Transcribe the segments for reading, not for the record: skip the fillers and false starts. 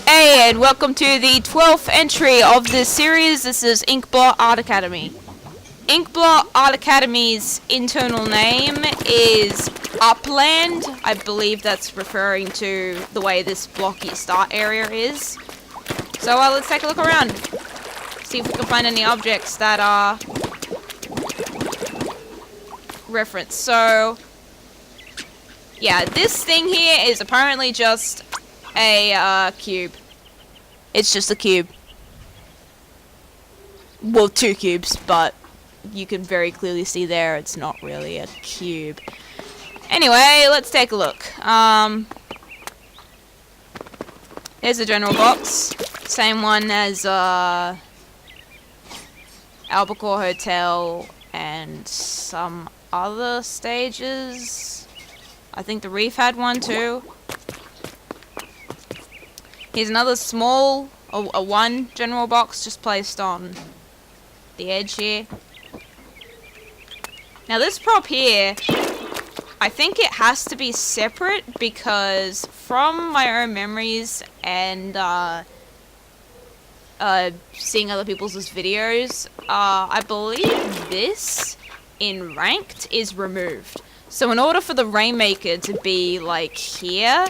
Hey, and welcome to the 12th entry of this series. This is Inkblot Art Academy. Inkblot Art Academy's internal name is Upland. I believe that's referring to the way this blocky start area is. So let's take a look around. See if we can find any objects that are referenced. So, yeah, this thing here is apparently just a cube. It's just a cube. Well, two cubes, but you can very clearly see there it's not really a cube. Anyway, let's take a look. Here's the general box. Same one as Albacore Hotel and some other stages. I think the Reef had one too. Here's another small, a one general box just placed on the edge here. Now this prop here, I think it has to be separate because from my own memories and seeing other people's videos, I believe this in ranked is removed. So in order for the Rainmaker to be like here,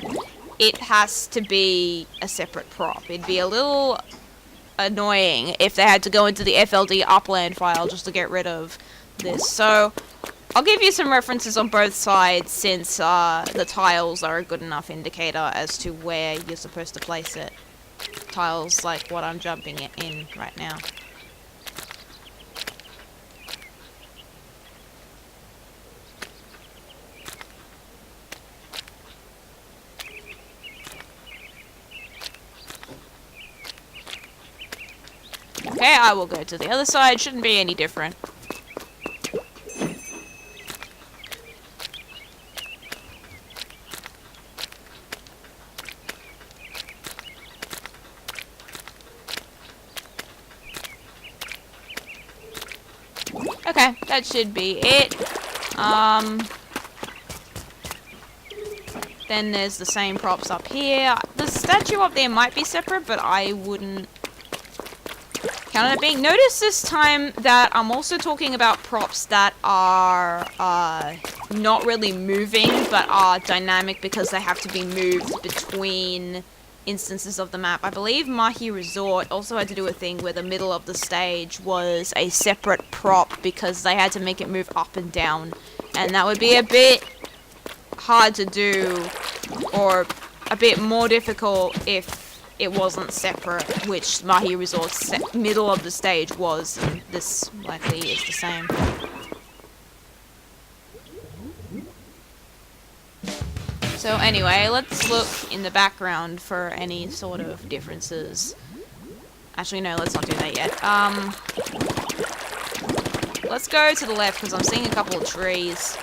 it has to be a separate prop. It'd be a little annoying if they had to go into the FLD upland file just to get rid of this. So I'll give you some references on both sides since the tiles are a good enough indicator as to where you're supposed to place it. Tiles like what I'm jumping in right now. Okay, I will go to the other side. Shouldn't be any different. Okay, that should be it. Then there's the same props up here. The statue up there might be separate, but I wouldn't count it being. Notice this time that I'm also talking about props that are not really moving, but are dynamic because they have to be moved between instances of the map. I believe Mahi Resort also had to do a thing where the middle of the stage was a separate prop because they had to make it move up and down, and that would be a bit hard to do, or a bit more difficult if it wasn't separate, which Mahi Resort's middle of the stage was, and this likely is the same. So anyway, let's look in the background for any sort of differences. Actually, no, let's not do that yet. Let's go to the left, because I'm seeing a couple of trees.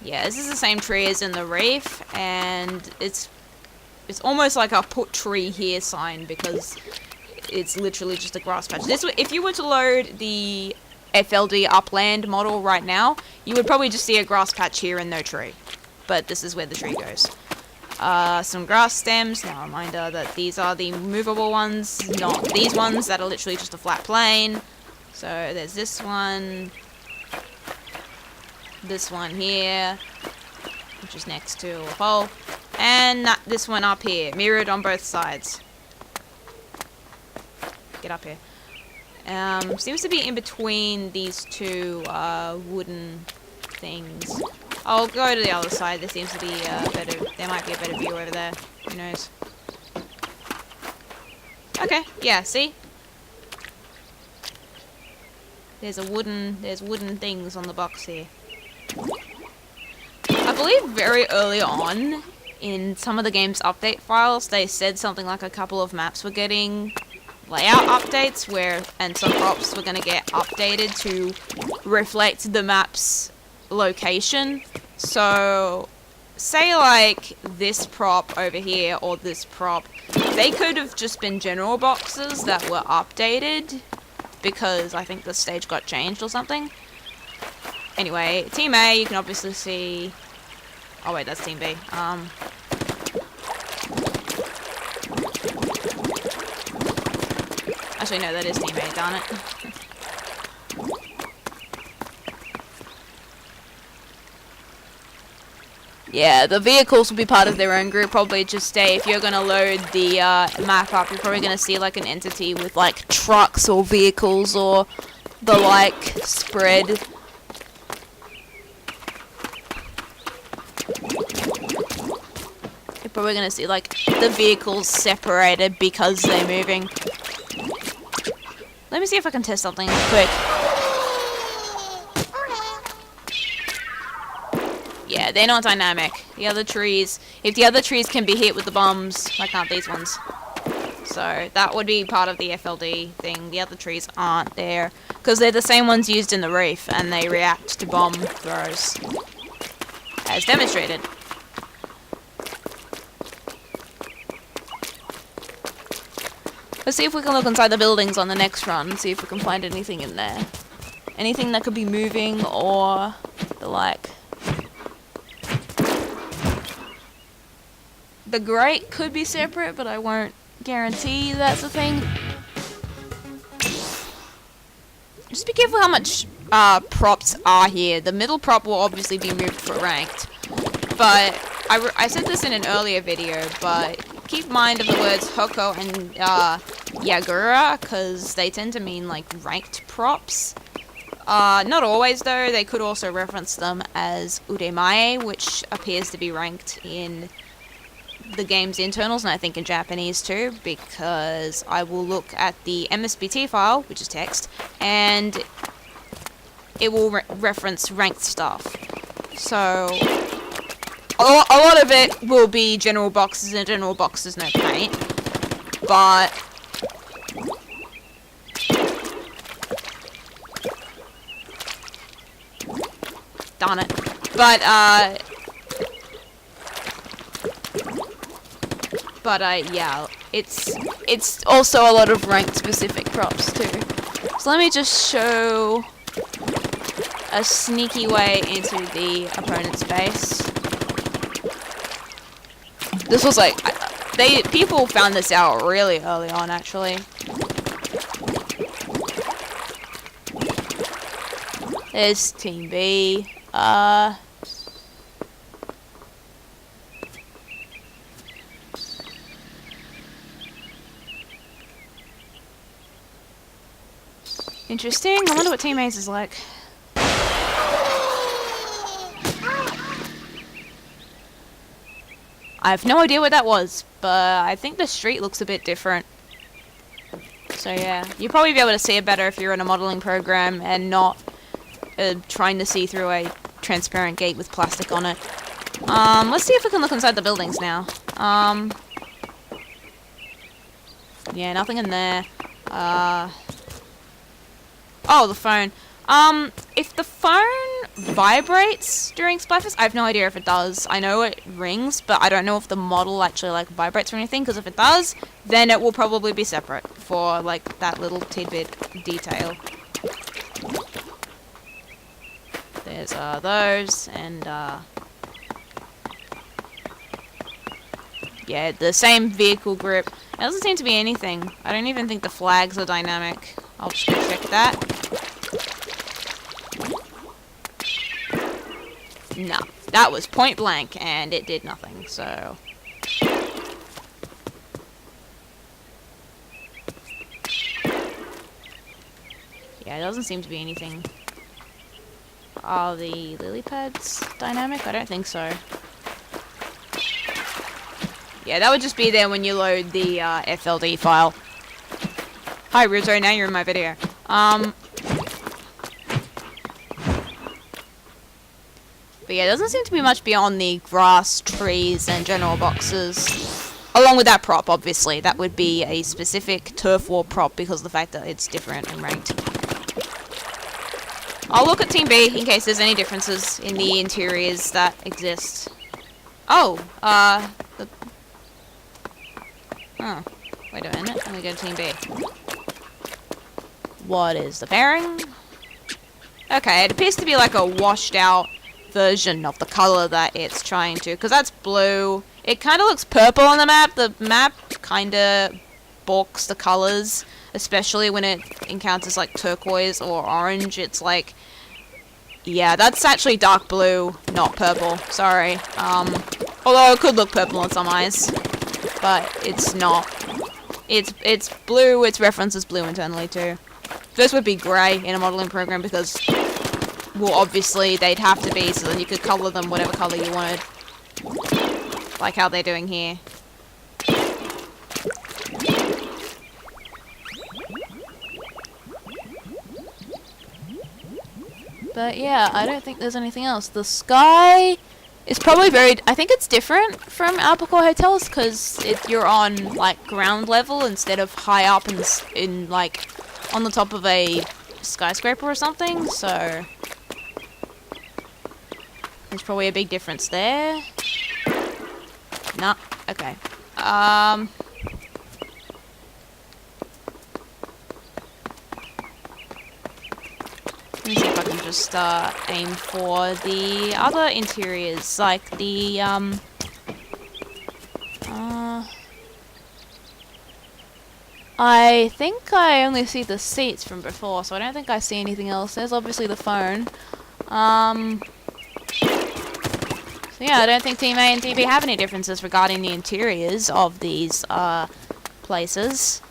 Yeah, this is the same tree as in the Reef, and it's almost like a put tree here sign because it's literally just a grass patch. If you were to load the FLD Upland model right now, you would probably just see a grass patch here and no tree. But this is where the tree goes. Some grass stems. Now a reminder that these are the movable ones, not these ones that are literally just a flat plane. So there's this one. This one here, which is next to a pole, and this one up here, mirrored on both sides. Get up here. Seems to be in between these two wooden things. I'll go to the other side. There seems to be there might be a better view over there. Who knows? Okay, yeah, see? There's wooden things on the box here. I believe very early on in some of the game's update files, they said something like a couple of maps were getting layout updates and some props were going to get updated to reflect the map's location. So, say like this prop over here or this prop, they could have just been general boxes that were updated because I think the stage got changed or something. Anyway, Team A, you can obviously see... Oh wait, that's Team B. Actually, no, that is Team A, darn it. Yeah, the vehicles will be part of their own group. Probably just stay, if you're going to load the map up, you're probably going to see like an entity with like trucks or vehicles or the like spread. You're probably going to see like the vehicles separated because they're moving. Let me see if I can test something quick. Yeah, they're not dynamic. The other trees, if the other trees can be hit with the bombs, why can't these ones? So that would be part of the FLD thing. The other trees aren't there because they're the same ones used in the reef and they react to bomb throws, as demonstrated. Let's see if we can look inside the buildings on the next run and see if we can find anything in there. Anything that could be moving or the like. The grate could be separate, but I won't guarantee that's a thing. Just be careful how much props are here. The middle prop will obviously be moved for ranked. But I said this in an earlier video, but keep mind of the words Hoko and Yagura, because they tend to mean like ranked props. Not always though, they could also reference them as Uremae, which appears to be ranked in the game's internals, and I think in Japanese too, because I will look at the MSBT file, which is text, and it will reference ranked stuff. So a lot of it will be general boxes, and general boxes no paint, but darn it. But yeah, it's also a lot of ranked specific props too. So let me just show a sneaky way into the opponent's base. This was like, people found this out really early on actually. There's Team B. Interesting. I wonder what Team A's is like. I have no idea what that was, but I think the street looks a bit different. So yeah, you'll probably be able to see it better if you're in a modeling program and not trying to see through a transparent gate with plastic on it. Let's see if we can look inside the buildings now. Yeah, nothing in there. Oh, the phone. If the phone vibrates during Splatfest, I have no idea if it does. I know it rings, but I don't know if the model actually like vibrates or anything, because if it does, then it will probably be separate for like that little tidbit detail. There's those, and yeah, the same vehicle grip. It doesn't seem to be anything. I don't even think the flags are dynamic. I'll just go check that. No, that was point blank, and it did nothing, so... Yeah, it doesn't seem to be anything. Are the lily pads dynamic? I don't think so. Yeah, that would just be there when you load the FLD file. Hi, Rizzo, now you're in my video. But yeah, there doesn't seem to be much beyond the grass, trees, and general boxes. Along with that prop, obviously. That would be a specific turf war prop because of the fact that it's different and ranked. I'll look at Team B in case there's any differences in the interiors that exist. Oh, oh, wait a minute. Let me go to Team B. What is the pairing? Okay, it appears to be like a washed out version of the color that it's trying to, because that's blue. It kind of looks purple on the map. The map kind of balks the colors, especially when it encounters like turquoise or orange. It's like, yeah, that's actually dark blue, not purple. Sorry. Although it could look purple in some eyes, but it's not. It's blue. Its reference is blue internally too. This would be grey in a modeling program because, well, obviously they'd have to be, so then you could color them whatever color you wanted, like how they're doing here. But yeah, I don't think there's anything else. The sky is probably very... I think it's different from Albacore hotels because you're on like ground level instead of high up in like on the top of a skyscraper or something. So there's probably a big difference there. Nah. Okay. Let me see if I can just aim for the other interiors, like the I think I only see the seats from before, so I don't think I see anything else. There's obviously the phone. So yeah, I don't think Team A and Team B have any differences regarding the interiors of these places.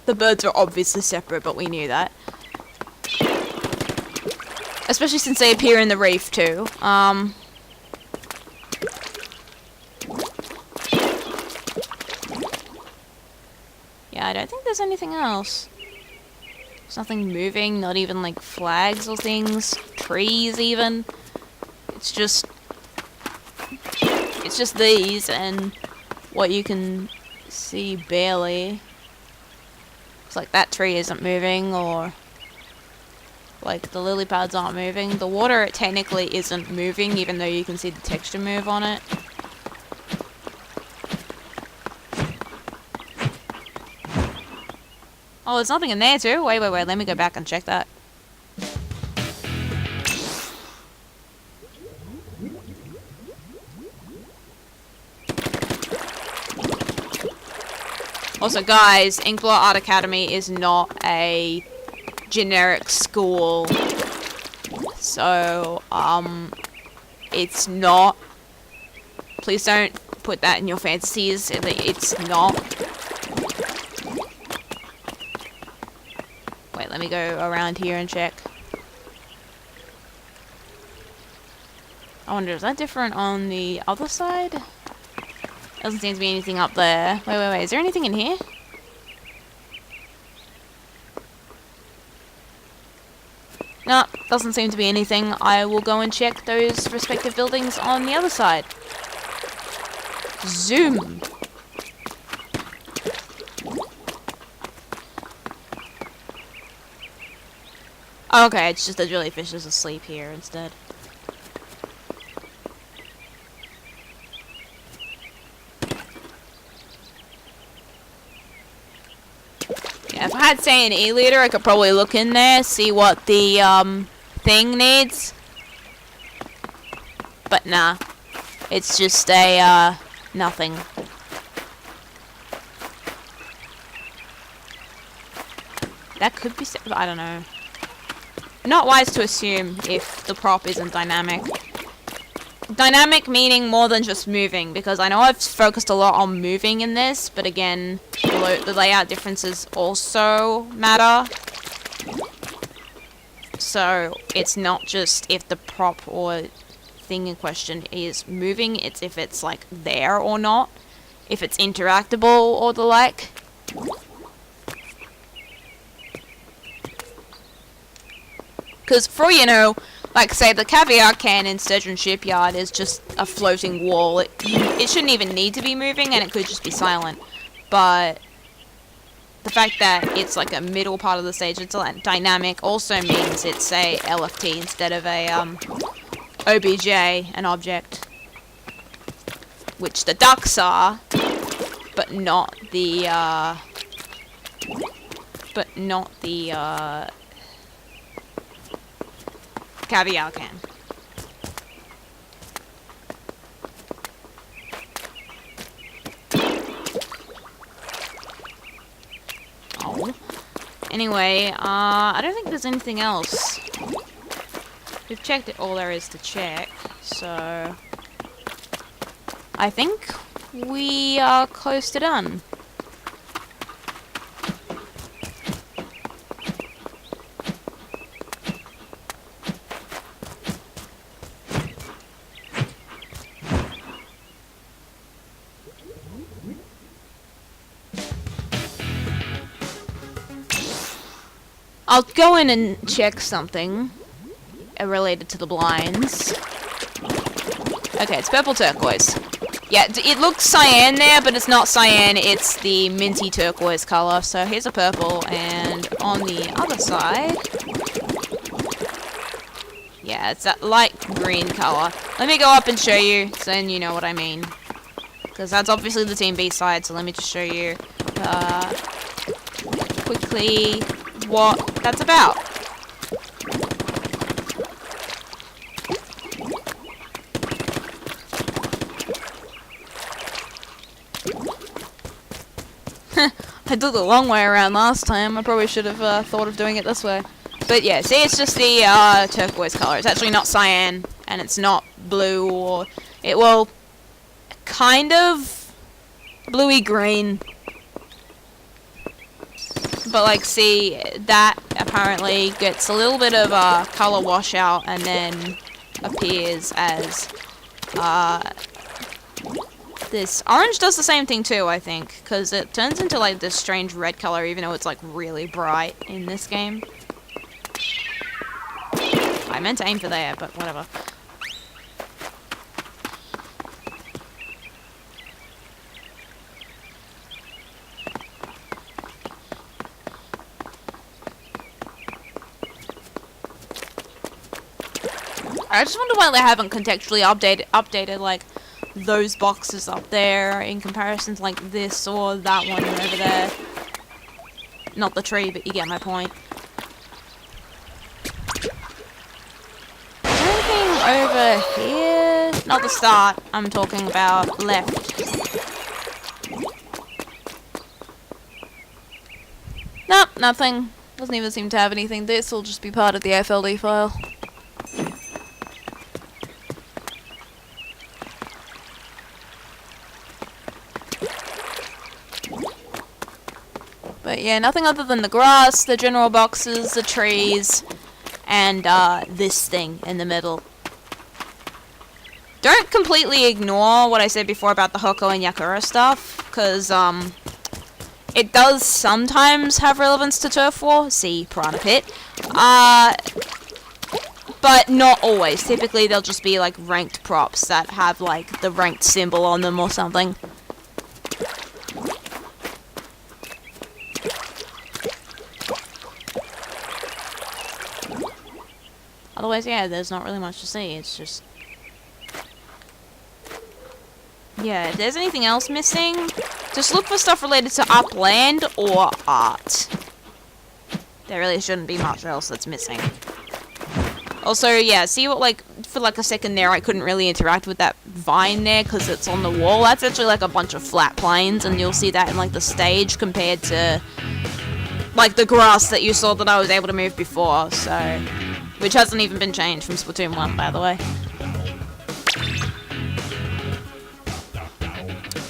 The birds are obviously separate, but we knew that. Especially since they appear in the reef too. Yeah, I don't think there's anything else. There's nothing moving, not even like flags or things, trees even. It's just these and what you can see barely. It's like that tree isn't moving, or like the lily pads aren't moving. The water technically isn't moving, even though you can see the texture move on it. Oh, there's nothing in there too? Wait, let me go back and check that. Also guys, Inkblot Art Academy is not a generic school. So, it's not. Please don't put that in your fantasies. It's not. Wait, let me go around here and check. I wonder, is that different on the other side? Doesn't seem to be anything up there. Wait, is there anything in here? No, doesn't seem to be anything. I will go and check those respective buildings on the other side. Zoom. Okay, it's just the jellyfish is asleep here instead. Yeah, if I had, say, an e-liter, I could probably look in there, see what the, thing needs. But nah. It's just a, nothing. That could be... I don't know. Not wise to assume if the prop isn't dynamic. Dynamic meaning more than just moving, because I know I've focused a lot on moving in this, but again, the layout differences also matter. So, it's not just if the prop or thing in question is moving, it's if it's like there or not, if it's interactable or the like. Because for, you know, like say the caviar can in Sturgeon Shipyard is just a floating wall. It shouldn't even need to be moving and it could just be silent. But the fact that it's like a middle part of the stage, it's like dynamic, also means it's a LFT instead of a OBJ, an object, which the ducks are, but not the caviar can. Oh. Anyway, I don't think there's anything else. We've checked it all there is to check, so I think we are close to done. I'll go in and check something related to the blinds. Okay, it's purple turquoise. Yeah, it looks cyan there, but it's not cyan, it's the minty turquoise color. So here's a purple, and on the other side, yeah, it's that light green color. Let me go up and show you, so then you know what I mean. Because that's obviously the Team B side, so let me just show you quickly what that's about. I did the long way around last time. I probably should have thought of doing it this way. But yeah, see, it's just the turquoise color. It's actually not cyan, and it's not blue, or it will kind of bluey green. But like, see, that apparently gets a little bit of color washout and then appears as this orange does the same thing too, I think, because it turns into like this strange red color even though it's like really bright in this game. I meant to aim for there, but whatever. I just wonder why they haven't contextually updated like those boxes up there in comparison to like this or that one over there. Not the tree, but you get my point. Is there anything over here? Not the start, I'm talking about left. Nope, nothing. Doesn't even seem to have anything. This will just be part of the FLD file. But yeah, nothing other than the grass, the general boxes, the trees, and this thing in the middle. Don't completely ignore what I said before about the Hoko and Yakura stuff, because it does sometimes have relevance to Turf War, see Piranha Pit, but not always. Typically they'll just be like ranked props that have like the ranked symbol on them or something. Otherwise, yeah, there's not really much to see. It's just... yeah, if there's anything else missing, just look for stuff related to upland or art. There really shouldn't be much else that's missing. Also, yeah, see what, like, for like a second there, I couldn't really interact with that vine there because it's on the wall. That's actually like a bunch of flat plains, and you'll see that in like the stage compared to like the grass that you saw that I was able to move before, so... which hasn't even been changed from Splatoon 1, by the way.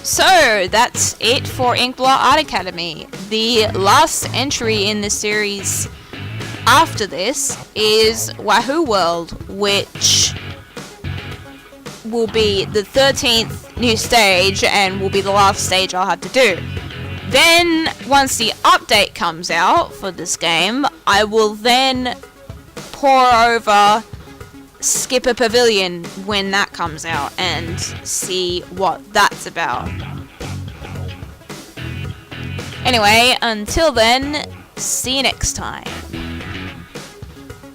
So, that's it for Inkblot Art Academy. The last entry in the series after this is Wahoo World, which will be the 13th new stage and will be the last stage I'll have to do. Then, once the update comes out for this game, I will then pour over Skipper Pavilion when that comes out and see what that's about. Anyway, until then, see you next time.